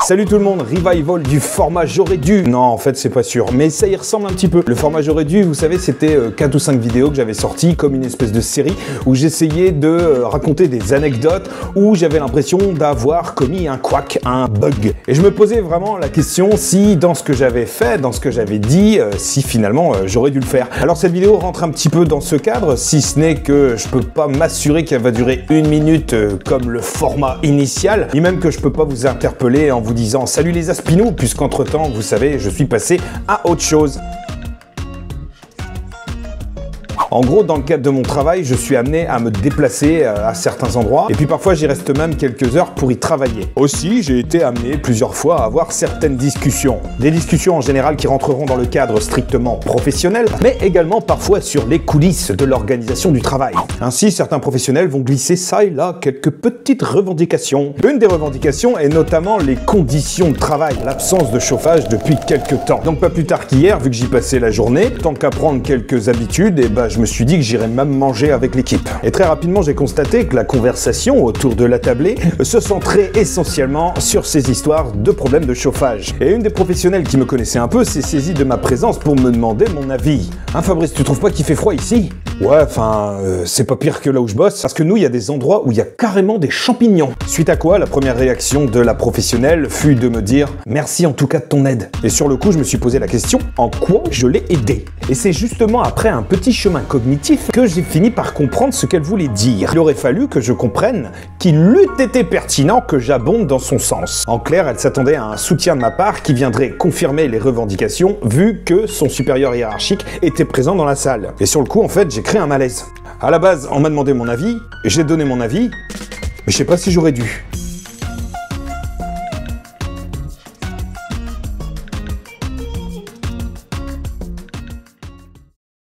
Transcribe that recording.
Salut tout le monde, revival du format j'aurais dû. Non, en fait, c'est pas sûr, mais ça y ressemble un petit peu. Le format j'aurais dû, vous savez, c'était 4 ou 5 vidéos que j'avais sorties comme une espèce de série où j'essayais de raconter des anecdotes où j'avais l'impression d'avoir commis un couac, un bug. Et je me posais vraiment la question si dans ce que j'avais fait, dans ce que j'avais dit, si finalement j'aurais dû le faire. Alors cette vidéo rentre un petit peu dans ce cadre, si ce n'est que je peux pas m'assurer qu'elle va durer 1 minute comme le format initial, ni même que je peux pas vous interpeller en vous disant salut les aspinous, puisqu'entre temps, vous savez, je suis passé à autre chose. En gros, dans le cadre de mon travail, je suis amené à me déplacer à certains endroits et puis parfois j'y reste même quelques heures pour y travailler. Aussi, j'ai été amené plusieurs fois à avoir certaines discussions. Des discussions en général qui rentreront dans le cadre strictement professionnel, mais également parfois sur les coulisses de l'organisation du travail. Ainsi, certains professionnels vont glisser ça et là quelques petites revendications. Une des revendications est notamment les conditions de travail, l'absence de chauffage depuis quelques temps. Donc pas plus tard qu'hier, vu que j'y passais la journée, tant qu'à prendre quelques habitudes, et je me suis dit que j'irais même manger avec l'équipe. Et très rapidement, j'ai constaté que la conversation autour de la tablée se centrait essentiellement sur ces histoires de problèmes de chauffage. Et une des professionnelles qui me connaissait un peu s'est saisie de ma présence pour me demander mon avis. Hein Fabrice, tu trouves pas qu'il fait froid ici? Ouais, enfin, c'est pas pire que là où je bosse, parce que nous, il y a des endroits où il y a carrément des champignons. Suite à quoi, la première réaction de la professionnelle fut de me dire « Merci en tout cas de ton aide ». Et sur le coup, je me suis posé la question « En quoi je l'ai aidé ?» Et c'est justement après un petit chemin cognitif que j'ai fini par comprendre ce qu'elle voulait dire. Il aurait fallu que je comprenne qu'il eût été pertinent que j'abonde dans son sens. En clair, elle s'attendait à un soutien de ma part qui viendrait confirmer les revendications vu que son supérieur hiérarchique était présent dans la salle. Et sur le coup, en fait, j'ai créé un malaise. À la base, on m'a demandé mon avis, j'ai donné mon avis, mais je sais pas si j'aurais dû.